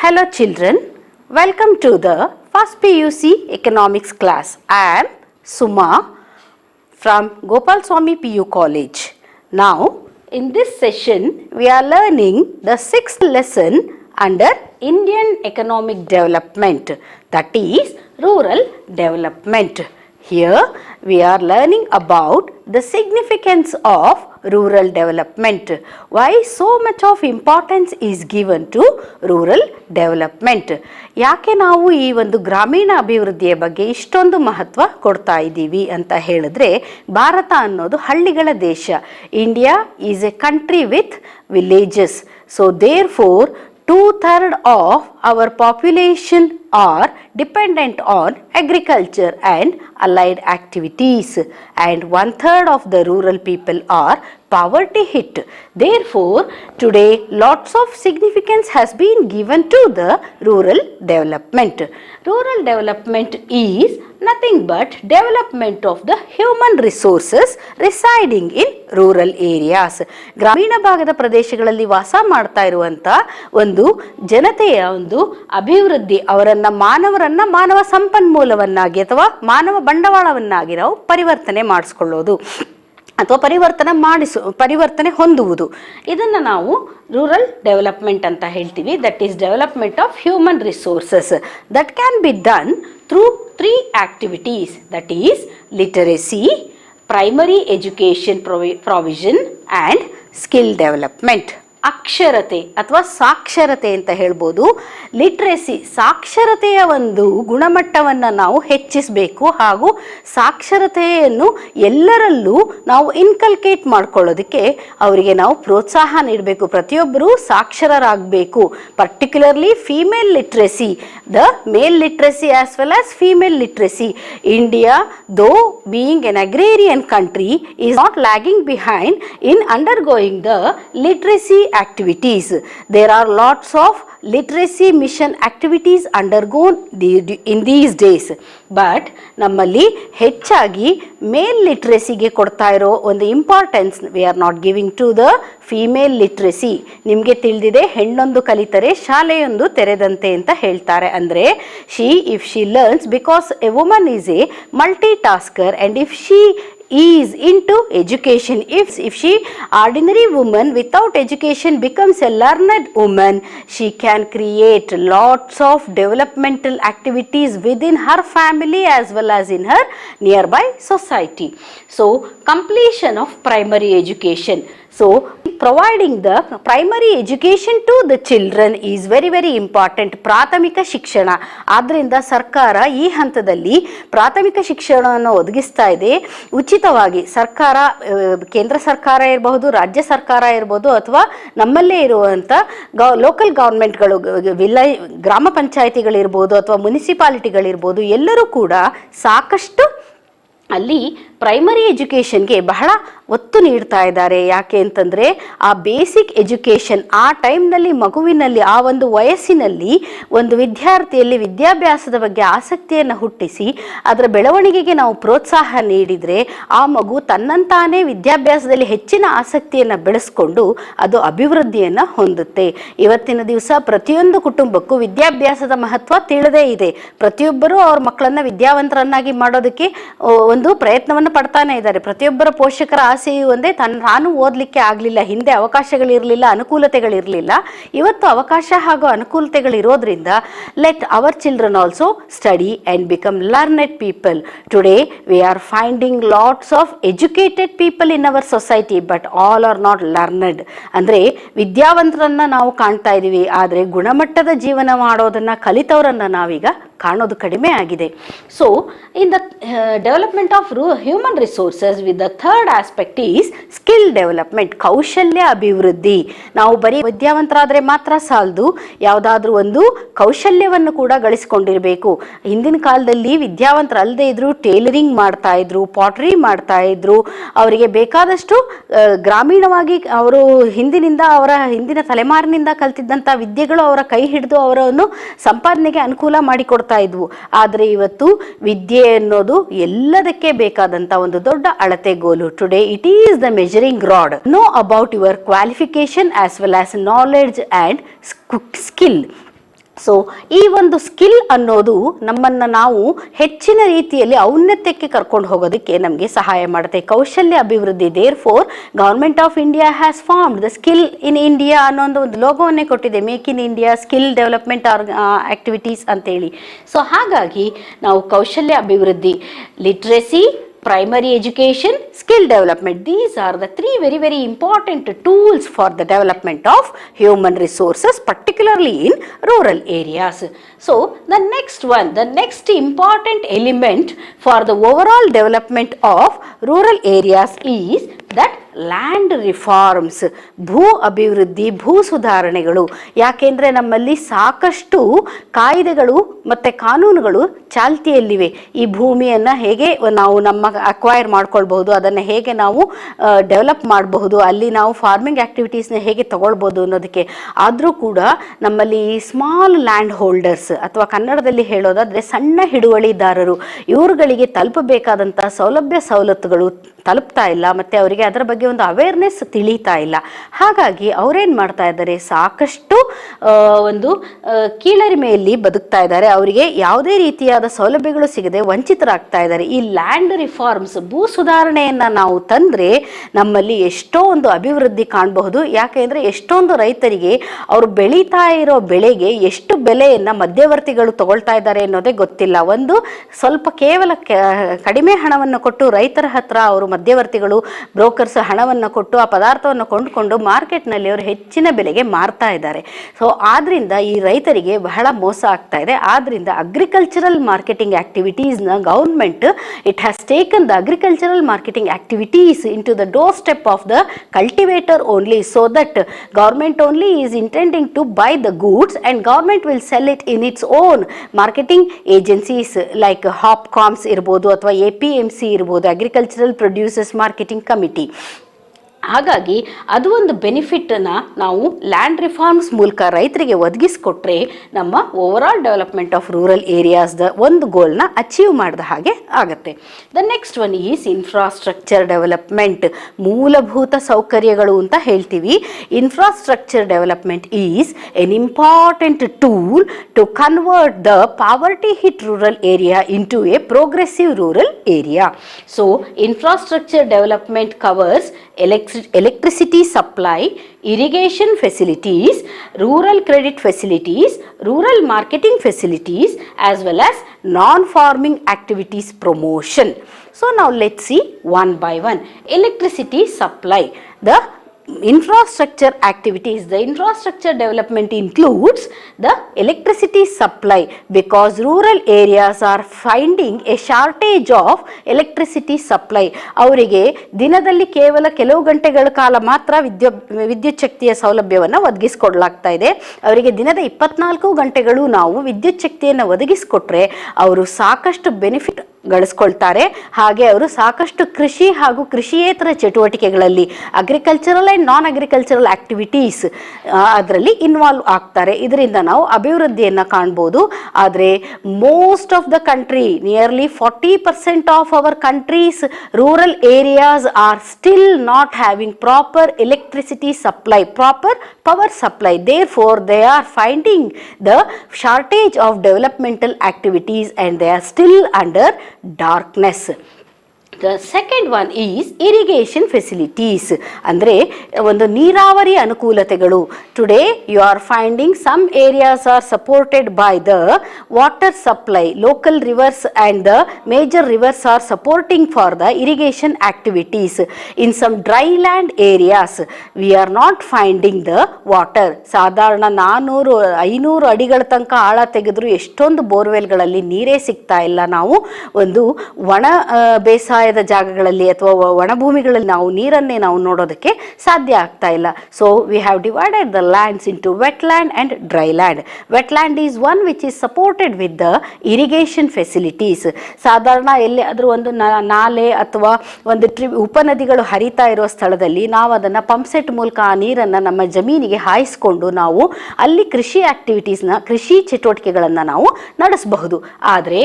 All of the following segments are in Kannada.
Hello children, welcome to the first PUC economics class. I am Suma from Gopal Swami PU College. Now in this session we are learning the sixth lesson under Indian economic development, that is rural development. Here we are learning about the significance of rural development. Why so much of importance is given to rural development? ಯಾಕೆ ನಾವು ಈ ಒಂದು ಗ್ರಾಮೀಣ ಅಭಿವೃದ್ಧಿಯ ಬಗ್ಗೆ ಇಷ್ಟೊಂದು ಮಹತ್ವ ಕೊಡ್ತಾ ಇದ್ದೀವಿ ಅಂತ ಹೇಳಿದ್ರೆ, ಭಾರತ ಅನ್ನೋದು ಹಳ್ಳಿಗಳ ದೇಶ. India is a country with villages. So therefore 2/3 of our population are dependent on agriculture and allied activities, and 1/3 of the rural people are poverty hit. Therefore, today lots of significance has been given to the rural development. Rural development is nothing but development of the human resources residing in rural areas. ಗ್ರಾಮೀಣ ಭಾಗದ ಪ್ರದೇಶಗಳಲ್ಲಿ ವಾಸ ಮಾಡ್ತಾ ಇರುವಂತ ಒಂದು ಜನತೆಯ ಒಂದು ಅಭಿವೃದ್ಧಿ, ಮಾನವರನ್ನ ಮಾನವ ಸಂಪನ್ಮೂಲವನ್ನಾಗಿ ಅಥವಾ ಮಾನವ ಬಂಡವಾಳವನ್ನಾಗಿ ನಾವು ಪರಿವರ್ತನೆ ಮಾಡಿಸ್ಕೊಳ್ಳೋದು ಅಥವಾ ಪರಿವರ್ತನೆ ಹೊಂದುವುದು, ಇದನ್ನು ನಾವು ರೂರಲ್ ಡೆವಲಪ್ಮೆಂಟ್ ಅಂತ ಹೇಳ್ತೀವಿ. That is development of human resources that can be done through 3 activities, that is literacy, primary education provision and skill development. ಅಕ್ಷರತೆ ಅಥವಾ ಸಾಕ್ಷರತೆ ಅಂತ ಹೇಳ್ಬೋದು. ಲಿಟ್ರಸಿ, ಸಾಕ್ಷರತೆಯ ಒಂದು ಗುಣಮಟ್ಟವನ್ನು ನಾವು ಹೆಚ್ಚಿಸಬೇಕು ಹಾಗೂ ಸಾಕ್ಷರತೆಯನ್ನು ಎಲ್ಲರಲ್ಲೂ ನಾವು ಇನ್ಕಲ್ಕೇಟ್ ಮಾಡ್ಕೊಳ್ಳೋದಕ್ಕೆ ಅವರಿಗೆ ನಾವು ಪ್ರೋತ್ಸಾಹ ನೀಡಬೇಕು. ಪ್ರತಿಯೊಬ್ಬರೂ ಸಾಕ್ಷರರಾಗಬೇಕು. Particularly female literacy, the male literacy as well as female literacy. India, though being an agrarian country, is not lagging behind in undergoing the literacy activities. There are lots of literacy mission activities undergone in these days, but ನಮ್ಮಲ್ಲಿ ಹೆಚ್ಚಾಗಿ ಮೇಲ್ ಲಿಟ್ರಸಿಗೆ ಕೊಡ್ತಾ ಇರೋ ಒಂದು importance we are not giving to the female literacy. ನಿಮಗೆ ತಿಳಿದಿದೆ, ಹೆಣ್ಣೊಂದು ಕಲಿತರೆ ಶಾಲೆಯೊಂದು ತೆರೆದಂತೆ ಅಂತ ಹೇಳ್ತಾರೆ. ಅಂದರೆ if she learns, because a woman is a multitasker, and if she is into education, if she ordinary woman without education becomes a learned woman, she can create lots of developmental activities within her family as well as in her nearby society. So completion of primary education, so providing the primary education to the children is very very important. ಪ್ರಾಥಮಿಕ ಶಿಕ್ಷಣ, ಆದ್ದರಿಂದ ಸರ್ಕಾರ ಈ ಹಂತದಲ್ಲಿ ಪ್ರಾಥಮಿಕ ಶಿಕ್ಷಣವನ್ನು ಒದಗಿಸ್ತಾ ಇದೆ ಉಚಿತವಾಗಿ. ಸರ್ಕಾರ, ಕೇಂದ್ರ ಸರ್ಕಾರ ಇರಬಹುದು, ರಾಜ್ಯ ಸರ್ಕಾರ ಇರಬಹುದು, ಅಥವಾ ನಮ್ಮಲ್ಲೇ ಇರುವಂಥ ಲೋಕಲ್ ಗೌರ್ಮೆಂಟ್ಗಳು, ಗ್ರಾಮ ಪಂಚಾಯಿತಿಗಳಿರ್ಬೋದು ಅಥವಾ ಮುನಿಸಿಪಾಲಿಟಿಗಳಿರ್ಬೋದು, ಎಲ್ಲರೂ ಕೂಡ ಸಾಕಷ್ಟು ಅಲ್ಲಿ ಪ್ರೈಮರಿ ಎಜುಕೇಷನ್ಗೆ ಬಹಳ ಒತ್ತು ನೀಡ್ತಾ ಇದ್ದಾರೆ. ಯಾಕೆ ಅಂತಂದರೆ ಆ ಬೇಸಿಕ್ ಎಜುಕೇಷನ್ ಆ ಟೈಮ್ನಲ್ಲಿ, ಮಗುವಿನಲ್ಲಿ, ಆ ಒಂದು ವಯಸ್ಸಿನಲ್ಲಿ ಒಂದು ವಿದ್ಯಾರ್ಥಿಯಲ್ಲಿ ವಿದ್ಯಾಭ್ಯಾಸದ ಬಗ್ಗೆ ಆಸಕ್ತಿಯನ್ನು ಹುಟ್ಟಿಸಿ ಅದರ ಬೆಳವಣಿಗೆಗೆ ನಾವು ಪ್ರೋತ್ಸಾಹ ನೀಡಿದರೆ ಆ ಮಗು ತನ್ನಂತಾನೇ ವಿದ್ಯಾಭ್ಯಾಸದಲ್ಲಿ ಹೆಚ್ಚಿನ ಆಸಕ್ತಿಯನ್ನು ಬೆಳೆಸ್ಕೊಂಡು ಅದು ಅಭಿವೃದ್ಧಿಯನ್ನು ಹೊಂದುತ್ತೆ. ಇವತ್ತಿನ ದಿವಸ ಪ್ರತಿಯೊಂದು ಕುಟುಂಬಕ್ಕೂ ವಿದ್ಯಾಭ್ಯಾಸದ ಮಹತ್ವ ತಿಳಿದೇ ಇದೆ. ಪ್ರತಿಯೊಬ್ಬರೂ ಅವ್ರ ಮಕ್ಕಳನ್ನು ವಿದ್ಯಾವಂತರನ್ನಾಗಿ ಮಾಡೋದಕ್ಕೆ ಒಂದು ಪ್ರಯತ್ನವನ್ನು ಪಡ್ತಾನೆ ಇದ್ದಾರೆ. ಪ್ರತಿಯೊಬ್ಬರ ಪೋಷಕರ ಆಸೆಯು ಒಂದೇ, ನಾನು ಓದಲಿಕ್ಕೆ ಆಗಲಿಲ್ಲ, ಹಿಂದೆ ಅವಕಾಶಗಳಿರಲಿಲ್ಲ, ಅನುಕೂಲತೆಗಳಿರಲಿಲ್ಲ. ಇವತ್ತು ಅವಕಾಶ ಹಾಗೂ ಅನುಕೂಲತೆಗಳಿರೋದ್ರಿಂದ let our children also study and become learned people. Today we are finding lots of educated people in our society, but all are not learned. ಅಂದರೆ ವಿದ್ಯಾವಂತರನ್ನು ನಾವು ಕಾಣ್ತಾ ಇದ್ದೀವಿ, ಆದರೆ ಗುಣಮಟ್ಟದ ಜೀವನ ಮಾಡೋದನ್ನು ಕಲಿತವರನ್ನು ನಾವೀಗ ಕಾಣೋದು ಕಡಿಮೆ ಆಗಿದೆ. So in the development of human resources, with the third aspect is skill development, ಕೌಶಲ್ಯ ಅಭಿವೃದ್ಧಿ. ನಾವು ಬರೀ ವಿದ್ಯಾವಂತರಾದರೆ ಮಾತ್ರ ಸಾಲದು, ಯಾವುದಾದ್ರೂ ಒಂದು ಕೌಶಲ್ಯವನ್ನು ಕೂಡ ಗಳಿಸಿಕೊಂಡಿರಬೇಕು. ಹಿಂದಿನ ಕಾಲದಲ್ಲಿ ವಿದ್ಯಾವಂತರಲ್ಲದೆ ಇದ್ರು ಟೇಲರಿಂಗ್ ಮಾಡ್ತಾ ಇದ್ರು, ಪಾಟ್ರಿ ಮಾಡ್ತಾ ಇದ್ರು. ಅವರಿಗೆ ಬೇಕಾದಷ್ಟು ಗ್ರಾಮೀಣವಾಗಿ ಅವರು ಹಿಂದಿನ ತಲೆಮಾರಿನಿಂದ ಕಲ್ತಿದ್ದಂಥ ವಿದ್ಯೆಗಳು ಅವರ ಕೈ ಹಿಡಿದು ಅವರನ್ನು ಸಂಪಾದನೆಗೆ ಅನುಕೂಲ ಮಾಡಿಕೊಡ್ತಾ ಇದ್ವು. ಆದರೆ ಇವತ್ತು ವಿದ್ಯೆ ಅನ್ನೋದು ಎಲ್ಲದಕ್ಕೆ ಬೇಕಾದಂಥ ಒಂದು ದೊಡ್ಡ ಅಳತೆಗೋಲು. Today it is the measuring rod. Know about your qualification as well as knowledge and skill. So ಈ ಒಂದು ಸ್ಕಿಲ್ ಅನ್ನೋದು ನಮ್ಮನ್ನು ನಾವು ಹೆಚ್ಚಿನ ರೀತಿಯಲ್ಲಿ ಔನ್ನತ್ಯಕ್ಕೆ ಕರ್ಕೊಂಡು ಹೋಗೋದಕ್ಕೆ ನಮಗೆ ಸಹಾಯ ಮಾಡುತ್ತೆ. ಕೌಶಲ್ಯ ಅಭಿವೃದ್ಧಿ, therefore government of India has formed the skill in India ಅನ್ನೋ ಒಂದು ಲೋಗೋವನ್ನೇ ಕೊಟ್ಟಿದೆ, make in India skill development activities ಅಂತೇಳಿ. ಸೊ ಹಾಗಾಗಿ ನಾವು ಕೌಶಲ್ಯ ಅಭಿವೃದ್ಧಿ, literacy, primary education, skill development, these are the three very important tools for the development of human resources, particularly in rural areas. So the next important element for the overall development of rural areas is that land reforms, ಭೂ ಅಭಿವೃದ್ಧಿ, ಭೂ ಸುಧಾರಣೆಗಳು. ಯಾಕೆಂದರೆ ನಮ್ಮಲ್ಲಿ ಸಾಕಷ್ಟು ಕಾಯ್ದೆಗಳು ಮತ್ತು ಕಾನೂನುಗಳು ಚಾಲ್ತಿಯಲ್ಲಿವೆ. ಈ ಭೂಮಿಯನ್ನು ಹೇಗೆ ನಾವು ಅಕ್ವೈರ್ ಮಾಡ್ಕೊಳ್ಬಹುದು, ಅದನ್ನು ಹೇಗೆ ನಾವು ಡೆವಲಪ್ ಮಾಡಬಹುದು, ಅಲ್ಲಿ ನಾವು ಫಾರ್ಮಿಂಗ್ ಆ್ಯಕ್ಟಿವಿಟೀಸ್ನ ಹೇಗೆ ತಗೊಳ್ಬೋದು ಅನ್ನೋದಕ್ಕೆ. ಆದರೂ ಕೂಡ ನಮ್ಮಲ್ಲಿ ಸ್ಮಾಲ್ ಲ್ಯಾಂಡ್ ಹೋಲ್ಡರ್ಸ್ ಅಥವಾ ಕನ್ನಡದಲ್ಲಿ ಹೇಳೋದಾದರೆ ಸಣ್ಣ ಹಿಡುವಳಿದಾರರು, ಇವ್ರುಗಳಿಗೆ ತಲುಪಬೇಕಾದಂಥ ಸವಲತ್ತುಗಳು ತಲುಪ್ತಾ ಇಲ್ಲ ಮತ್ತು ಅವರಿಗೆ ಅದರ ಬಗ್ಗೆ ಒಂದು ಅವೇರ್ನೆಸ್ ತಿಳಿತಾ ಇಲ್ಲ. ಹಾಗಾಗಿ ಅವರೇನು ಮಾಡ್ತಾ ಇದ್ದಾರೆ, ಸಾಕಷ್ಟು ಒಂದು ಕೀಳರಿಮೆಯಲ್ಲಿ ಬದುಕ್ತಾ ಇದ್ದಾರೆ. ಅವರಿಗೆ ಯಾವುದೇ ರೀತಿಯಾದ ಸೌಲಭ್ಯಗಳು ಸಿಗದೆ ವಂಚಿತರಾಗ್ತಾ ಇದ್ದಾರೆ. ಈ ಲ್ಯಾಂಡ್ ರಿಫಾರ್ಮ್ಸ್, ಭೂ ಸುಧಾರಣೆಯನ್ನು ನಾವು ತಂದರೆ ನಮ್ಮಲ್ಲಿ ಎಷ್ಟೋ ಒಂದು ಅಭಿವೃದ್ಧಿ ಕಾಣಬಹುದು. ಯಾಕೆಂದರೆ ಎಷ್ಟೊಂದು ರೈತರಿಗೆ ಅವರು ಬೆಳೀತಾ ಇರೋ ಬೆಳೆಗೆ ಎಷ್ಟು ಬೆಲೆಯನ್ನು ಮಧ್ಯವರ್ತಿಗಳು ತಗೊಳ್ತಾ ಇದ್ದಾರೆ ಅನ್ನೋದೇ ಗೊತ್ತಿಲ್ಲ. ಒಂದು ಸ್ವಲ್ಪ ಕೇವಲ ಕಡಿಮೆ ಹಣವನ್ನು ಕೊಟ್ಟು ರೈತರ ಹತ್ರ ಅವರು ಮಧ್ಯವರ್ತಿಗಳು, ಬ್ರೋಕರ್ಸ್ ಹಣವನ್ನು ಕೊಟ್ಟು ಆ ಪದಾರ್ಥವನ್ನು ಕೊಂಡುಕೊಂಡು ಮಾರ್ಕೆಟ್ನಲ್ಲಿ ಅವರು ಹೆಚ್ಚಿನ ಬೆಲೆಗೆ ಮಾರ್ತಾ ಇದ್ದಾರೆ. ಸೊ ಆದ್ದರಿಂದ ಈ ರೈತರಿಗೆ ಬಹಳ ಮೋಸ ಆಗ್ತಾ ಇದೆ. ಆದ್ದರಿಂದ ಅಗ್ರಿಕಲ್ಚರಲ್ ಮಾರ್ಕೆಟಿಂಗ್ ಆಕ್ಟಿವಿಟೀಸ್ನ government it has taken the agricultural marketing activities into the doorstep of the cultivator only, so that government only is intending to buy the goods and government will sell it in its own marketing agencies like Hopcoms ಇರ್ಬೋದು ಅಥವಾ APMC ಇರ್ಬೋದು, ಅಗ್ರಿಕಲ್ಚರಲ್ ಪ್ರೊಡ್ಯೂಸರ್ಸ್ ಮಾರ್ಕೆಟಿಂಗ್ ಕಮಿಟಿ. ಹಾಗಾಗಿ ಅದು ಒಂದು ಬೆನಿಫಿಟನ್ನು ನಾವು ಲ್ಯಾಂಡ್ ರಿಫಾರ್ಮ್ಸ್ ಮೂಲಕ ರೈತರಿಗೆ ಒದಗಿಸ್ಕೊಟ್ರೆ ನಮ್ಮ ಓವರಾಲ್ ಡೆವಲಪ್ಮೆಂಟ್ ಆಫ್ ರೂರಲ್ ಏರಿಯಾಸ್ದ ಒಂದು ಗೋಲ್ನ ಅಚೀವ್ ಮಾಡಿದ ಹಾಗೆ ಆಗುತ್ತೆ. The next one is infrastructure development, ಮೂಲಭೂತ ಸೌಕರ್ಯಗಳು ಅಂತ ಹೇಳ್ತೀವಿ. Infrastructure development is an important tool to convert the poverty hit rural area into a progressive rural area. So infrastructure development covers electricity supply, irrigation facilities, rural credit facilities, rural marketing facilities, as well as non-farming activities promotion. So now let's see one by one. Electricity supply. The infrastructure activities, the infrastructure development includes the electricity supply, because rural areas are finding a shortage of electricity supply. ಅವರಿಗೆ ದಿನದಲ್ಲಿ ಕೇವಲ ಕೆಲವು ಗಂಟೆಗಳ ಕಾಲ ಮಾತ್ರ ವಿದ್ಯುತ್ ಶಕ್ತಿಯ ಸೌಲಭ್ಯವನ್ನು ಒದಗಿಸಿಕೊಡಲಾಗ್ತಾ ಇದೆ. ಅವರಿಗೆ ದಿನದ 24 ಗಂಟೆಗಳು ನಾವು ವಿದ್ಯುತ್ ಶಕ್ತಿಯನ್ನು ಒದಗಿಸಿಕೊಟ್ರೆ ಅವರು ಸಾಕಷ್ಟು ಬೆನಿಫಿಟ್ ಗಳಿಸ್ಕೊಳ್ತಾರೆ. ಹಾಗೆ ಅವರು ಸಾಕಷ್ಟು ಕೃಷಿ ಹಾಗೂ ಕೃಷಿಯೇತರ ಚಟುವಟಿಕೆಗಳಲ್ಲಿ agricultural and non agricultural activities ಅದರಲ್ಲಿ ಇನ್ವಾಲ್ವ್ ಆಗ್ತಾರೆ. ಇದರಿಂದ ನಾವು ಅಭಿವೃದ್ಧಿಯನ್ನು ಕಾಣ್ಬೋದು. ಆದರೆ most of the country, nearly 40% of our countries rural areas are still not having proper electricity supply, proper power supply. Therefore, they are finding the shortage of developmental activities and they are still under darkness. The second one is irrigation facilities. ಅಂದರೆ ಒಂದು ನೀರಾವರಿ ಅನುಕೂಲತೆಗಳು. Today you are finding some areas are supported by the water supply. Local rivers and the major rivers are supporting for the irrigation activities. In some dry land areas we are not finding the water. ಸಾಧಾರಣ 400-500 ಅಡಿಗಳ ತನಕ ಆಳ ತೆಗೆದ್ರು ಎಷ್ಟೊಂದು ಬೋರ್ವೆಲ್ಗಳಲ್ಲಿ ನೀರೇ ಸಿಗ್ತಾ ಇಲ್ಲ. ನಾವು ಒಂದು ಒಣ ಬೇಸಾಯ ಜಾಗಗಳಲ್ಲಿ ಅಥವಾ ಒಣಭೂಮಿಗಳಲ್ಲಿ ನಾವು ನೀರನ್ನೇ ನಾವು ನೋಡೋದಕ್ಕೆ ಸಾಧ್ಯ ಆಗ್ತಾ ಇಲ್ಲ. So we have divided the lands into wet land and dry land. Wet land is one which is supported with the irrigation facilities. ಸಾಧಾರಣ ಎಲ್ಲಿ ಆದರೂ ಒಂದು ನಾಲೆ ಅಥವಾ ಒಂದು ಉಪನದಿಗಳು ಹರಿತಾ ಇರೋ ಸ್ಥಳದಲ್ಲಿ ನಾವು ಅದನ್ನು ಪಂಪ್ಸೆಟ್ ಮೂಲಕ ಆ ನೀರನ್ನು ನಮ್ಮ ಜಮೀನಿಗೆ ಹಾಯಿಸ್ಕೊಂಡು ನಾವು ಅಲ್ಲಿ ಕೃಷಿ ಆಕ್ಟಿವಿಟೀಸ್ನ, ಕೃಷಿ ಚಟುವಟಿಕೆಗಳನ್ನು ನಾವು ನಡೆಸಬಹುದು. ಆದರೆ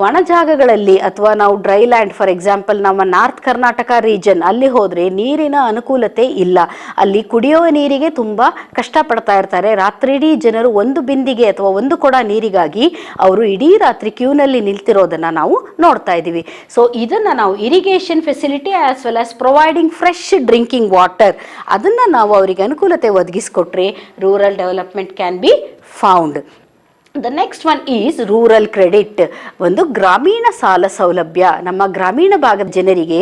ಒಣ ಜಾಗಗಳಲ್ಲಿ ಅಥವಾ ನಾವು dry land, for example example ನಮ್ಮ ನಾರ್ತ್ ಕರ್ನಾಟಕ ರೀಜನ್ ಅಲ್ಲಿ ಹೋದರೆ ನೀರಿನ ಅನುಕೂಲತೆ ಇಲ್ಲ. ಅಲ್ಲಿ ಕುಡಿಯುವ ನೀರಿಗೆ ತುಂಬ ಕಷ್ಟಪಡ್ತಾ ಇರ್ತಾರೆ. ರಾತ್ರಿಡೀ ಜನರು ಒಂದು ಬಿಂದಿಗೆ ಅಥವಾ ಒಂದು ಕೊಡ ನೀರಿಗಾಗಿ ಅವರು ಇಡೀ ರಾತ್ರಿ ಕ್ಯೂನಲ್ಲಿ ನಿಲ್ತಿರೋದನ್ನು ನಾವು ನೋಡ್ತಾ ಇದ್ದೀವಿ. ಸೊ ಇದನ್ನು ನಾವು irrigation facility as well as providing fresh drinking water, ಅದನ್ನು ನಾವು ಅವರಿಗೆ ಅನುಕೂಲತೆ ಒದಗಿಸ್ಕೊಟ್ರೆ rural development can be found. The next one is rural credit. ಒಂದು ಗ್ರಾಮೀಣ ಸಾಲ ಸೌಲಭ್ಯ. ನಮ್ಮ ಗ್ರಾಮೀಣ ಭಾಗದ ಜನರಿಗೆ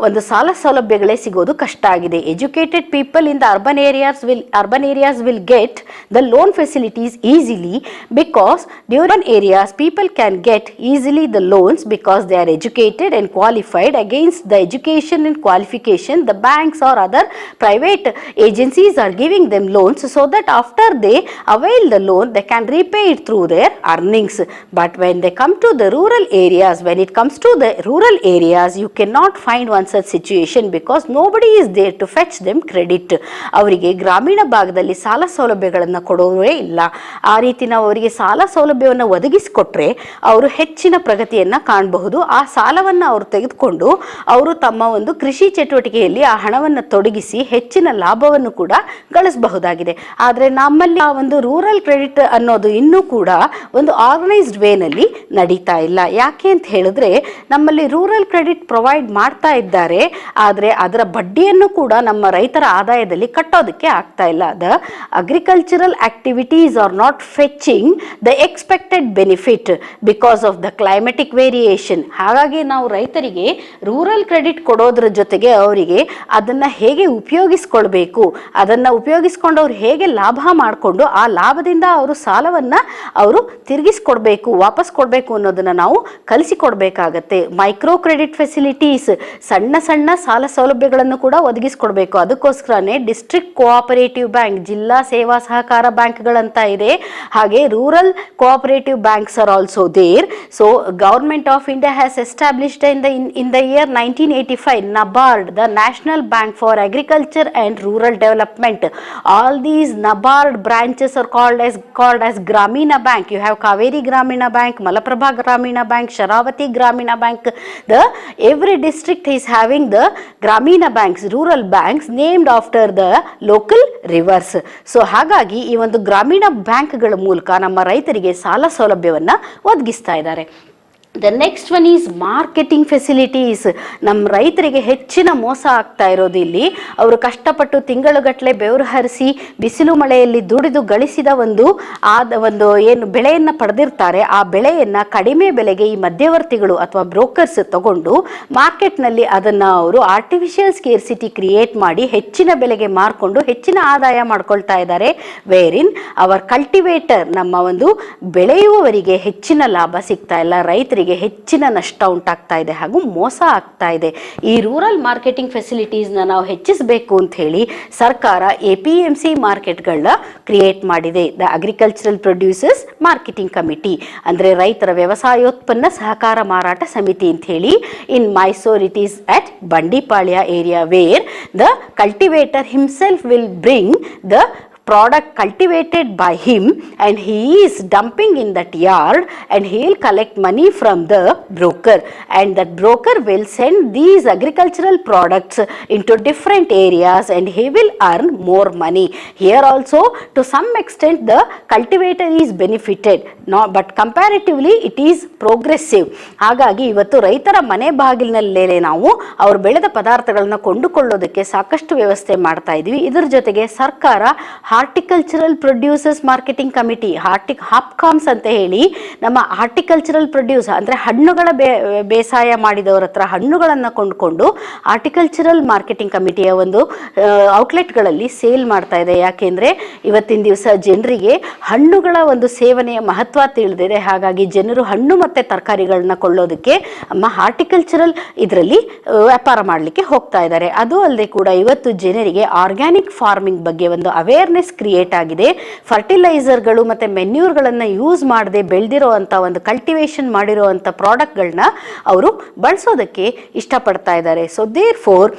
ಒಂದು ಸಾಲ ಸೌಲಭ್ಯಗಳೇ ಸಿಗೋದು ಕಷ್ಟ ಆಗಿದೆ. Educated people in the urban areas will get the loan facilities easily because rural areas people can get easily the loans because they are educated and qualified. Against the education and qualification the banks are other private agencies are giving them loans so that after they avail the loan they can repay it through their earnings. But when they come to the rural areas, you cannot find one such situation because nobody is there to fetch them credit. ಅವರಿಗೆ ಗ್ರಾಮೀಣ ಭಾಗದಲ್ಲಿ ಸಾಲ ಸೌಲಭ್ಯಗಳನ್ನು ಕೊಡೋರೇ ಇಲ್ಲ. ಆ ರೀತಿ ನಾವು ಅವರಿಗೆ ಸಾಲ ಸೌಲಭ್ಯವನ್ನು ಒದಗಿಸಿಕೊಟ್ರೆ ಅವರು ಹೆಚ್ಚಿನ ಪ್ರಗತಿಯನ್ನು ಕಾಣಬಹುದು. ಆ ಸಾಲವನ್ನು ಅವರು ತೆಗೆದುಕೊಂಡು ಅವರು ತಮ್ಮ ಒಂದು ಕೃಷಿ ಚಟುವಟಿಕೆಯಲ್ಲಿ ಆ ಹಣವನ್ನು ತೊಡಗಿಸಿ ಹೆಚ್ಚಿನ ಲಾಭವನ್ನು ಕೂಡ ಗಳಿಸಬಹುದಾಗಿದೆ. ಆದರೆ ನಮ್ಮಲ್ಲಿ ಆ ಒಂದು ರೂರಲ್ ಕ್ರೆಡಿಟ್ ಅನ್ನೋದು ಇನ್ನೂ ಕೂಡ ಒಂದು ಆರ್ಗನೈಸ್ಡ್ ವೇನಲ್ಲಿ ನಡೀತಾ ಇಲ್ಲ. ಯಾಕೆ ಅಂತ ಹೇಳಿದ್ರೆ ನಮ್ಮಲ್ಲಿ ರೂರಲ್ ಕ್ರೆಡಿಟ್ ಪ್ರೊವೈಡ್ ಮಾಡ್ತಾ ಇದ್ದಾರೆ, ಆದರೆ ಅದರ ಬಡ್ಡಿಯನ್ನು ಕೂಡ ನಮ್ಮ ರೈತರ ಆದಾಯದಲ್ಲಿ ಕಟ್ಟೋದಕ್ಕೆ ಆಗ್ತಾ ಇಲ್ಲ. The agricultural activities are not fetching the expected benefit because of the climatic variation. ಹಾಗಾಗಿ ನಾವು ರೈತರಿಗೆ ರೂರಲ್ ಕ್ರೆಡಿಟ್ ಕೊಡೋದ್ರ ಜೊತೆಗೆ ಅವರಿಗೆ ಅದನ್ನು ಹೇಗೆ ಉಪಯೋಗಿಸ್ಕೊಳ್ಬೇಕು, ಅದನ್ನು ಉಪಯೋಗಿಸ್ಕೊಂಡು ಅವ್ರು ಹೇಗೆ ಲಾಭ ಮಾಡಿಕೊಂಡು ಆ ಲಾಭದಿಂದ ಅವರು ಸಾಲವನ್ನು ಅವರು ತಿರುಗಿಸ್ಕೊಡ್ಬೇಕು, ವಾಪಸ್ ಕೊಡಬೇಕು ಅನ್ನೋದನ್ನು ನಾವು ಕಲಿಸಿಕೊಡ್ಬೇಕಾಗತ್ತೆ. ಮೈಕ್ರೋ ಕ್ರೆಡಿಟ್ ಫೆಸಿಲಿಟೀಸ್, ಸಣ್ಣ ಸಣ್ಣ ಸಾಲ ಸೌಲಭ್ಯಗಳನ್ನು ಕೂಡ ಒದಗಿಸ್ಕೊಡ್ಬೇಕು. ಅದಕ್ಕೋಸ್ಕರನೇ ಡಿಸ್ಟ್ರಿಕ್ಟ್ ಕೋಆಪರೇಟಿವ್ ಬ್ಯಾಂಕ್, ಜಿಲ್ಲಾ ಸೇವಾ ಸಹಕಾರ ಬ್ಯಾಂಕ್ಗಳಂತ ಇದೆ. ಹಾಗೆ rural cooperative banks are also there. So government of India has established in the year 1985 NABARD, the National Bank for Agriculture and Rural Development. All these NABARD branches are called as Gramina Bank. You have Kaveri Gramina Bank, Malaprabha Gramina Bank, Sharavati Gramina Bank. Every district is having the Gramina banks, rural banks named after the local rivers. So ಹಾಗಾಗಿ ಈ ಒಂದು ಗ್ರಾಮೀಣ ಬ್ಯಾಂಕ್ಗಳ ಮೂಲಕ ನಮ್ಮ ರೈತರಿಗೆ ಸಾಲ ಸೌಲಭ್ಯವನ್ನು ಒದಗಿಸ್ತಾ ಇದ್ದಾರೆ. The next one is marketing facilities. ನಮ್ಮ ರೈತರಿಗೆ ಹೆಚ್ಚಿನ ಮೋಸ ಆಗ್ತಾ ಇರೋದು ಇಲ್ಲಿ. ಅವರು ಕಷ್ಟಪಟ್ಟು ತಿಂಗಳುಗಟ್ಟಲೆ ಬೆವರು ಹರಿಸಿ ಬಿಸಿಲು ಮಳೆಯಲ್ಲಿ ದುಡಿದು ಗಳಿಸಿದ ಒಂದು ಏನು ಬೆಳೆಯನ್ನು ಪಡೆದಿರ್ತಾರೆ, ಆ ಬೆಳೆಯನ್ನು ಕಡಿಮೆ ಬೆಲೆಗೆ ಈ ಮಧ್ಯವರ್ತಿಗಳು ಅಥವಾ ಬ್ರೋಕರ್ಸ್ ತಗೊಂಡು ಮಾರ್ಕೆಟ್ನಲ್ಲಿ ಅದನ್ನು ಅವರು ಆರ್ಟಿಫಿಷಿಯಲ್ ಸ್ಕೇರ್ಸಿಟಿ ಕ್ರಿಯೇಟ್ ಮಾಡಿ ಹೆಚ್ಚಿನ ಬೆಲೆಗೆ ಮಾರ್ಕೊಂಡು ಹೆಚ್ಚಿನ ಆದಾಯ ಮಾಡ್ಕೊಳ್ತಾ ಇದ್ದಾರೆ. ವೇರಿನ್ ಅವರ್ ಕಲ್ಟಿವೇಟರ್, ನಮ್ಮ ಒಂದು ಬೆಳೆಯುವವರಿಗೆ ಹೆಚ್ಚಿನ ಲಾಭ ಸಿಗ್ತಾ ಇಲ್ಲ, ರೈತರಿಗೆ ಹೆಚ್ಚಿನ ನಷ್ಟ ಉಂಟಾಗ್ತಾ ಇದೆ ಹಾಗೂ ಮೋಸ ಆಗ್ತಾ ಇದೆ. ಈ ರೂರಲ್ ಮಾರ್ಕೆಟಿಂಗ್ ಫೆಸಿಲಿಟೀಸ್ನ ನಾವು ಹೆಚ್ಚಿಸಬೇಕು ಅಂತ ಹೇಳಿ ಸರ್ಕಾರ APMC ಮಾರ್ಕೆಟ್ಗಳನ್ನ ಕ್ರಿಯೇಟ್ ಮಾಡಿದೆ. The agricultural producers marketing committee, ಅಂದರೆ ರೈತರ ವ್ಯವಸಾಯೋತ್ಪನ್ನ ಸಹಕಾರ ಮಾರಾಟ ಸಮಿತಿ ಅಂತ ಹೇಳಿ. In Mysore it is at Bandipalya area where the cultivator himself will bring the product cultivated by him and he is dumping in that yard and he will collect money from the broker and that broker will send these agricultural products into different areas and he will earn more money. Here also to some extent the cultivator is benefited, but comparatively it is progressive. ಹಾಗಾಗಿ ಇವತ್ತು ರೈತರ ಮನೆ ಬಾಗಿಲಿನಲ್ಲೇ ನಾವು ಅವರು ಬೆಳೆದ ಪದಾರ್ಥಗಳನ್ನು ಕೊಂಡುಕೊಳ್ಳೋದಕ್ಕೆ ಸಾಕಷ್ಟು ವ್ಯವಸ್ಥೆ ಮಾಡ್ತಾ ಇದ್ವಿ. ಇದರ ಜೊತೆಗೆ ಸರ್ಕಾರ horticultural producers marketing committee, Hopcoms ಅಂತ ಹೇಳಿ ನಮ್ಮ ಹಾರ್ಟಿಕಲ್ಚರಲ್ ಪ್ರೊಡ್ಯೂಸ್ ಅಂದರೆ ಹಣ್ಣುಗಳ ಬೇಸಾಯ ಮಾಡಿದವರ ಹತ್ರ ಹಣ್ಣುಗಳನ್ನು ಕೊಂಡುಕೊಂಡು ಹಾರ್ಟಿಕಲ್ಚರಲ್ ಮಾರ್ಕೆಟಿಂಗ್ ಕಮಿಟಿಯ ಒಂದು ಔಟ್ಲೆಟ್ಗಳಲ್ಲಿ ಸೇಲ್ ಮಾಡ್ತಾ ಇದೆ. ಯಾಕೆಂದರೆ ಇವತ್ತಿನ ದಿವಸ ಜನರಿಗೆ ಹಣ್ಣುಗಳ ಒಂದು ಸೇವನೆಯ ಮಹತ್ವ ತಿಳಿದಿದೆ. ಹಾಗಾಗಿ ಜನರು ಹಣ್ಣು ಮತ್ತು ತರಕಾರಿಗಳನ್ನ ಕೊಳ್ಳೋದಕ್ಕೆ ನಮ್ಮ ಹಾರ್ಟಿಕಲ್ಚರಲ್ ಇದರಲ್ಲಿ ವ್ಯಾಪಾರ ಮಾಡಲಿಕ್ಕೆ ಹೋಗ್ತಾ ಇದ್ದಾರೆ. ಅದು ಅಲ್ಲದೆ ಕೂಡ ಇವತ್ತು ಜನರಿಗೆ ಆರ್ಗ್ಯಾನಿಕ್ ಫಾರ್ಮಿಂಗ್ ಬಗ್ಗೆ ಒಂದು ಅವೇರ್ನೆಸ್ ಕ್ರಿಯೇಟ್ ಆಗಿದೆ. ಫರ್ಟಿಲೈಸರ್ಗಳು ಮತ್ತು ಮೆನ್ಯೂರ್ಗಳನ್ನು ಯೂಸ್ ಮಾಡದೆ ಬೆಳೆದಿರೋ ಅಂಥ ಒಂದು ಕಲ್ಟಿವೇಷನ್ ಮಾಡಿರೋ ಅಂಥ ಪ್ರಾಡಕ್ಟ್ಗಳನ್ನ ಅವರು ಬಳಸೋದಕ್ಕೆ ಇಷ್ಟಪಡ್ತಾ ಇದ್ದಾರೆ. So therefore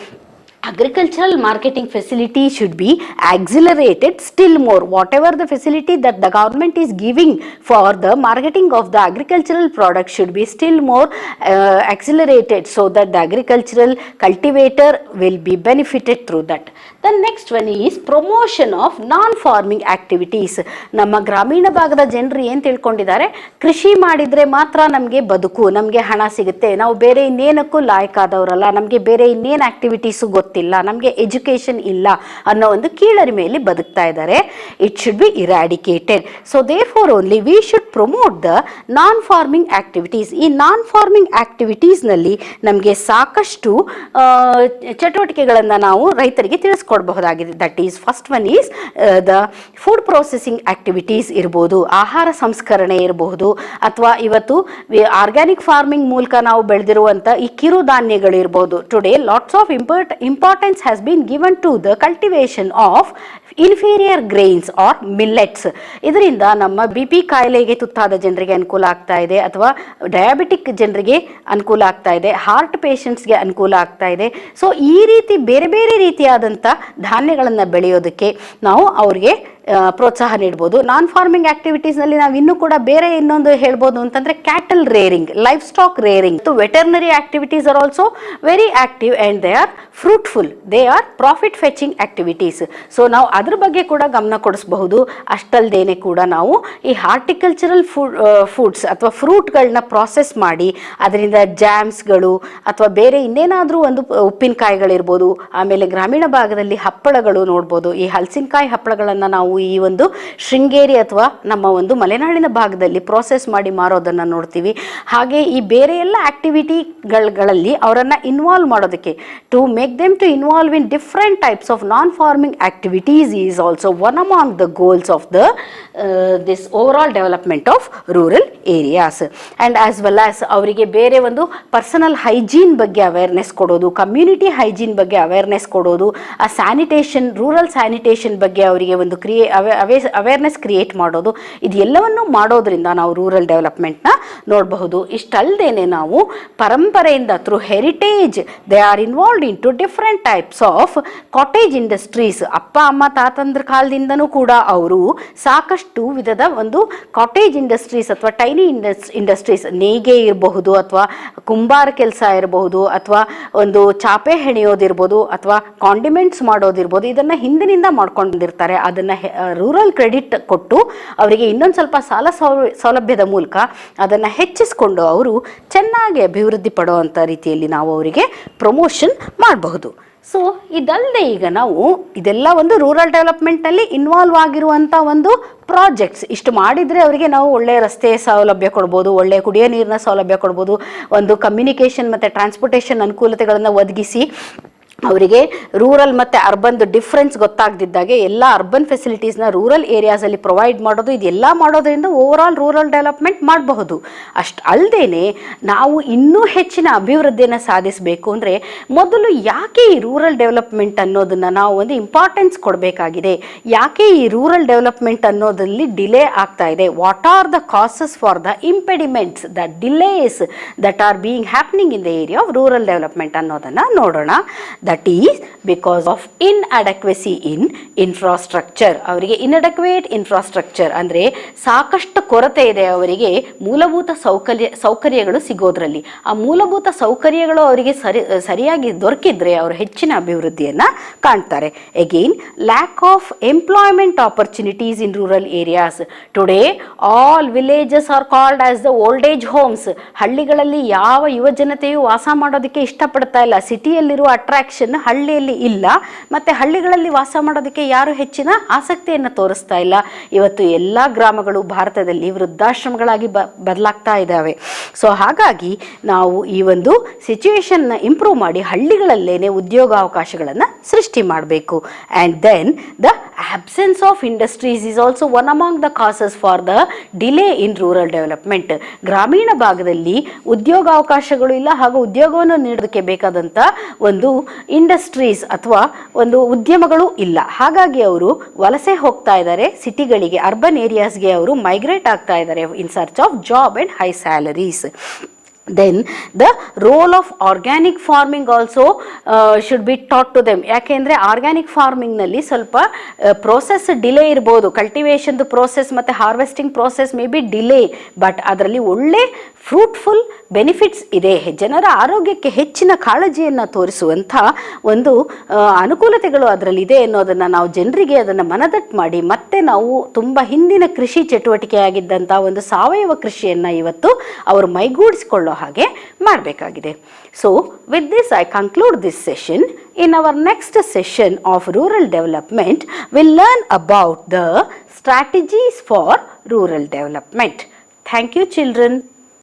agricultural marketing facility should be accelerated still more. Whatever the facility that the government is giving for the marketing of the agricultural products should be still more accelerated, so that the agricultural cultivator will be benefited through that. The next one is promotion of non-farming activities. ನಮ್ಮ ಗ್ರಾಮೀಣ ಭಾಗದ ಜನರು ಏನು ತಿಳ್ಕೊಂಡಿದ್ದಾರೆ, ಕೃಷಿ ಮಾಡಿದರೆ ಮಾತ್ರ ನಮಗೆ ಬದುಕು, ನಮಗೆ ಹಣ ಸಿಗುತ್ತೆ, ನಾವು ಬೇರೆ ಇನ್ನೇನಕ್ಕೂ ಲಾಯಕಾದವರಲ್ಲ, ನಮಗೆ ಬೇರೆ ಇನ್ನೇನು ಆಕ್ಟಿವಿಟೀಸು ಗೊತ್ತಿಲ್ಲ, ನಮಗೆ ಎಜುಕೇಷನ್ ಇಲ್ಲ ಅನ್ನೋ ಒಂದು ಕೀಳರಿಮೆಯಲ್ಲಿ ಬದುಕ್ತಾ ಇದ್ದಾರೆ. It should be eradicated. So therefore only we should promote the non farming activities. ಈ ನಾನ್ ಫಾರ್ಮಿಂಗ್ ಆಕ್ಟಿವಿಟೀಸ್ನಲ್ಲಿ ನಮಗೆ ಸಾಕಷ್ಟು ಚಟುವಟಿಕೆಗಳನ್ನು ನಾವು ರೈತರಿಗೆ ತಿಳಿಸ್ಕೊಡ್ಬಹುದಾಗಿದೆ. That is first one is the food processing activities ಇರ್ಬೋದು, ಆಹಾರ ಸಂಸ್ಕರಣೆ ಇರಬಹುದು, ಅಥವಾ ಇವತ್ತು ಆರ್ಗ್ಯಾನಿಕ್ ಫಾರ್ಮಿಂಗ್ ಮೂಲಕ ನಾವು ಬೆಳೆದಿರುವಂಥ ಈ ಕಿರುಧಾನ್ಯಗಳಿರ್ಬೋದು. Today lots of importance has been given to the cultivation of inferior grains or millets. ಇದರಿಂದ ನಮ್ಮ ಬಿ ಪಿ ಕಾಯಿಲೆಗೆ ತುತ್ತಾದ ಜನರಿಗೆ ಅನುಕೂಲ ಆಗ್ತಾ ಇದೆ, ಅಥವಾ ಡಯಾಬಿಟಿಕ್ ಜನರಿಗೆ ಅನುಕೂಲ ಆಗ್ತಾ ಇದೆ, ಹಾರ್ಟ್ ಪೇಷಂಟ್ಸ್ಗೆ ಅನುಕೂಲ ಆಗ್ತಾ ಇದೆ. ಸೊ ಈ ರೀತಿ ಬೇರೆ ಬೇರೆ ರೀತಿಯಾದಂಥ ಧಾನ್ಯಗಳನ್ನು ಬೆಳೆಯೋದಕ್ಕೆ ನಾವು ಅವ್ರಿಗೆ ಪ್ರೋತ್ಸಾಹ ನೀಡ್ಬೋದು. ನಾನ್ ಫಾರ್ಮಿಂಗ್ ಆಕ್ಟಿವಿಟೀಸ್ನಲ್ಲಿ ನಾವು ಇನ್ನೂ ಕೂಡ ಬೇರೆ ಇನ್ನೊಂದು ಹೇಳ್ಬೋದು ಅಂತಂದರೆ cattle rearing, life stock rearing. Veterinary activities are also very active and they are fruitful, they are profit fetching activities. So ನಾವು ಅದ್ರ ಬಗ್ಗೆ ಕೂಡ ಗಮನ ಕೊಡಿಸಬಹುದು. ಅಷ್ಟಲ್ದೇನೆ ಕೂಡ ನಾವು ಈ ಹಾರ್ಟಿಕಲ್ಚರಲ್ ಫುಡ್ಸ್ ಅಥವಾ ಫ್ರೂಟ್ಗಳನ್ನ ಪ್ರಾಸೆಸ್ ಮಾಡಿ ಅದರಿಂದ ಜ್ಯಾಮ್ಸ್ಗಳು ಅಥವಾ ಬೇರೆ ಇನ್ನೇನಾದರೂ ಒಂದು ಉಪ್ಪಿನಕಾಯಿಗಳಿರ್ಬೋದು, ಆಮೇಲೆ ಗ್ರಾಮೀಣ ಭಾಗದಲ್ಲಿ ಹಪ್ಪಳಗಳು ನೋಡ್ಬೋದು. ಈ ಹಲಸಿನಕಾಯಿ ಹಪ್ಪಳಗಳನ್ನು ನಾವು ಈ ಒಂದು ಶೃಂಗೇರಿ ಅಥವಾ ನಮ್ಮ ಒಂದು ಮಲೆನಾಡಿನ ಭಾಗದಲ್ಲಿ ಪ್ರಾಸೆಸ್ ಮಾಡಿ ಮಾರೋದನ್ನು ನೋಡ್ತೀವಿ. ಹಾಗೆ ಈ ಬೇರೆ ಎಲ್ಲ ಆಕ್ಟಿವಿಟಿಗಳಲ್ಲಿ ಅವರನ್ನು ಇನ್ವಾಲ್ವ್ ಮಾಡೋದಕ್ಕೆ, to make them to involve in different types of non farming activities is also one among the goals of the this overall development of rural areas. And as well as ಅವರಿಗೆ ಬೇರೆ ಒಂದು ಪರ್ಸನಲ್ ಹೈಜೀನ್ ಬಗ್ಗೆ ಅವೇರ್ನೆಸ್ ಕೊಡೋದು, ಕಮ್ಯುನಿಟಿ ಹೈಜೀನ್ ಬಗ್ಗೆ ಅವೇರ್ನೆಸ್ ಕೊಡೋದು, ಆ ಸ್ಯಾನಿಟೇಷನ್, ರೂರಲ್ ಸ್ಯಾನಿಟೇಷನ್ ಬಗ್ಗೆ ಅವರಿಗೆ ಒಂದು ಅವೇರ್ನೆಸ್ ಕ್ರಿಯೇಟ್ ಮಾಡೋದು, ಇದೆಲ್ಲವನ್ನು ಮಾಡೋದ್ರಿಂದ ನಾವು ರೂರಲ್ ಡೆವಲಪ್ಮೆಂಟ್ನ ನೋಡಬಹುದು. ಇಷ್ಟಲ್ಲದೇನೆ ನಾವು ಪರಂಪರೆಯಿಂದ through heritage they are involved into different types of cottage industries. ಅಪ್ಪ ಅಮ್ಮ ತಾತಂದ್ರ ಕಾಲದಿಂದನೂ ಕೂಡ ಅವರು ಸಾಕಷ್ಟು ವಿಧದ ಒಂದು ಕಾಟೇಜ್ ಇಂಡಸ್ಟ್ರೀಸ್ ಅಥವಾ ಟೈನಿ ಇಂಡಸ್ಟ್ರೀಸ್, ನೇಯ್ಗೆ ಇರಬಹುದು, ಅಥವಾ ಕುಂಬಾರ ಕೆಲಸ ಇರಬಹುದು, ಅಥವಾ ಒಂದು ಚಾಪೆ ಹೆಣೆಯೋದಿರ್ಬೋದು, ಅಥವಾ ಕಾಂಡಿಮೆಂಟ್ಸ್ ಮಾಡೋದಿರ್ಬೋದು, ಇದನ್ನು ಹಿಂದಿನಿಂದ ಮಾಡ್ಕೊಂಡಿರ್ತಾರೆ. ಅದನ್ನು ರೂರಲ್ ಕ್ರೆಡಿಟ್ ಕೊಟ್ಟು ಅವರಿಗೆ ಇನ್ನೊಂದು ಸ್ವಲ್ಪ ಸಾಲ ಸೌಲಭ್ಯದ ಮೂಲಕ ಅದನ್ನು ಹೆಚ್ಚಿಸಿಕೊಂಡು ಅವರು ಚೆನ್ನಾಗಿ ಅಭಿವೃದ್ಧಿ ಪಡುವಂಥ ರೀತಿಯಲ್ಲಿ ನಾವು ಅವರಿಗೆ ಪ್ರಮೋಷನ್ ಮಾಡಬಹುದು. ಸೊ ಇದಲ್ಲದೆ ಈಗ ನಾವು ಇದೆಲ್ಲ ಒಂದು ರೂರಲ್ ಡೆವಲಪ್ಮೆಂಟ್ನಲ್ಲಿ ಇನ್ವಾಲ್ವ್ ಆಗಿರುವಂಥ ಒಂದು ಪ್ರಾಜೆಕ್ಟ್ಸ್. ಇಷ್ಟು ಮಾಡಿದರೆ ಅವರಿಗೆ ನಾವು ಒಳ್ಳೆಯ ರಸ್ತೆ ಸೌಲಭ್ಯ ಕೊಡ್ಬೋದು, ಒಳ್ಳೆಯ ಕುಡಿಯೋ ನೀರಿನ ಸೌಲಭ್ಯ ಕೊಡ್ಬೋದು, ಒಂದು ಕಮ್ಯುನಿಕೇಷನ್ ಮತ್ತು ಟ್ರಾನ್ಸ್ಪೋರ್ಟೇಷನ್ ಅನುಕೂಲತೆಗಳನ್ನು ಒದಗಿಸಿ ಅವರಿಗೆ ರೂರಲ್ ಮತ್ತು ಅರ್ಬನ್ದು ಡಿಫ್ರೆನ್ಸ್ ಗೊತ್ತಾಗದಿದ್ದಾಗೆ ಎಲ್ಲ ಅರ್ಬನ್ ಫೆಸಿಲಿಟೀಸ್ನ ರೂರಲ್ ಏರಿಯಾಸಲ್ಲಿ ಪ್ರೊವೈಡ್ ಮಾಡೋದು, ಇದೆಲ್ಲ ಮಾಡೋದ್ರಿಂದ ಓವರಾಲ್ ರೂರಲ್ ಡೆವಲಪ್ಮೆಂಟ್ ಮಾಡಬಹುದು. ಅಷ್ಟು ಅಲ್ಲದೆ ನಾವು ಇನ್ನೂ ಹೆಚ್ಚಿನ ಅಭಿವೃದ್ಧಿಯನ್ನು ಸಾಧಿಸಬೇಕು ಅಂದರೆ ಮೊದಲು ಯಾಕೆ ಈ ರೂರಲ್ ಡೆವಲಪ್ಮೆಂಟ್ ಅನ್ನೋದನ್ನು ನಾವು ಒಂದು ಇಂಪಾರ್ಟೆನ್ಸ್ ಕೊಡಬೇಕಾಗಿದೆ, ಯಾಕೆ ಈ ರೂರಲ್ ಡೆವಲಪ್ಮೆಂಟ್ ಅನ್ನೋದಲ್ಲಿ ಡಿಲೇ ಆಗ್ತಾ ಇದೆ, what are the causes for the impediments, the delays that are being happening in the area of rural development ಅನ್ನೋದನ್ನು ನೋಡೋಣ. That is because of inadequacy in infrastructure. ಅವರಿಗೆ inadequate infrastructure ಅಂದರೆ ಸಾಕಷ್ಟು ಕೊರತೆ ಇದೆ ಅವರಿಗೆ ಮೂಲಭೂತ ಸೌಕರ್ಯಗಳು ಸಿಗೋದ್ರಲ್ಲಿ. ಆ ಮೂಲಭೂತ ಸೌಕರ್ಯಗಳು ಅವರಿಗೆ ಸರಿಯಾಗಿ ದೊರಕಿದ್ರೆ ಅವರು ಹೆಚ್ಚಿನ ಅಭಿವೃದ್ಧಿಯನ್ನು ಕಾಣ್ತಾರೆ. Again lack of employment opportunities in rural areas. Today all villages are called as the old age homes. ಹಳ್ಳಿಗಳಲ್ಲಿ ಯಾವ ಯುವ ಜನತೆಯು ವಾಸ ಮಾಡೋದಕ್ಕೆ ಇಷ್ಟಪಡ್ತಾ ಇಲ್ಲ. ಸಿಟಿಯಲ್ಲಿರುವ ಅಟ್ರಾಕ್ಷನ್ ಹಳ್ಳಿಯಲ್ಲಿ ಇಲ್ಲ, ಮತ್ತು ಹಳ್ಳಿಗಳಲ್ಲಿ ವಾಸ ಮಾಡೋದಕ್ಕೆ ಯಾರು ಹೆಚ್ಚಿನ ಆಸಕ್ತಿಯನ್ನು ತೋರಿಸ್ತಾ ಇಲ್ಲ. ಇವತ್ತು ಎಲ್ಲ ಗ್ರಾಮಗಳು ಭಾರತದಲ್ಲಿ ವೃದ್ಧಾಶ್ರಮಗಳಾಗಿ ಬದಲಾಗ್ತಾ ಇದ್ದಾವೆ. ಸೊ ಹಾಗಾಗಿ ನಾವು ಈ ಒಂದು ಸಿಚುವೇಶನ್ನ ಇಂಪ್ರೂವ್ ಮಾಡಿ ಹಳ್ಳಿಗಳಲ್ಲೇನೆ ಉದ್ಯೋಗಾವಕಾಶಗಳನ್ನು ಸೃಷ್ಟಿ ಮಾಡಬೇಕು. And then the absence of industries is also one among the causes for the delay in rural development. ಗ್ರಾಮೀಣ ಭಾಗದಲ್ಲಿ ಉದ್ಯೋಗಾವಕಾಶಗಳು ಇಲ್ಲ, ಹಾಗೂ ಉದ್ಯೋಗವನ್ನು ನೀಡೋದಕ್ಕೆ ಬೇಕಾದಂಥ ಒಂದು ಇಂಡಸ್ಟ್ರೀಸ್ ಅಥವಾ ಒಂದು ಉದ್ಯಮಗಳು ಇಲ್ಲ. ಹಾಗಾಗಿ ಅವರು ವಲಸೆ ಹೋಗ್ತಾ ಇದ್ದಾರೆ ಸಿಟಿಗಳಿಗೆ, ಅರ್ಬನ್ ಏರಿಯಾಸ್ಗೆ ಅವರು ಮೈಗ್ರೇಟ್ ಆಗ್ತಾ ಇದ್ದಾರೆ in search of job and high salaries. Then the role of organic farming also should be taught to them. ಯಾಕೆಂದರೆ ಆರ್ಗ್ಯಾನಿಕ್ ಫಾರ್ಮಿಂಗ್ನಲ್ಲಿ ಸ್ವಲ್ಪ ಪ್ರೋಸೆಸ್ ಡಿಲೇ ಇರ್ಬೋದು, ಕಲ್ಟಿವೇಷನ್ದು ಪ್ರೋಸೆಸ್ ಮತ್ತು harvesting process may be delay, but ಅದರಲ್ಲಿ ಒಳ್ಳೆ ಫ್ರೂಟ್ಫುಲ್ ಬೆನಿಫಿಟ್ಸ್ ಇದೆ. ಜನರ ಆರೋಗ್ಯಕ್ಕೆ ಹೆಚ್ಚಿನ ಕಾಳಜಿಯನ್ನು ತೋರಿಸುವಂಥ ಒಂದು ಅನುಕೂಲತೆಗಳು ಅದರಲ್ಲಿದೆ ಅನ್ನೋದನ್ನು ನಾವು ಜನರಿಗೆ ಅದನ್ನು ಮನದಟ್ಟು ಮಾಡಿ ಮತ್ತೆ ನಾವು ತುಂಬ ಹಿಂದಿನ ಕೃಷಿ ಚಟುವಟಿಕೆಯಾಗಿದ್ದಂಥ ಒಂದು ಸಾವಯವ ಕೃಷಿಯನ್ನು ಇವತ್ತು ಅವರು ಮೈಗೂಡಿಸಿಕೊಳ್ಳೋ ಹಾಗೆ ಮಾಡಬೇಕಾಗಿದೆ. So with this I conclude this session. In our next session of rural development, we'll learn about the strategies for rural development. Thank you, children.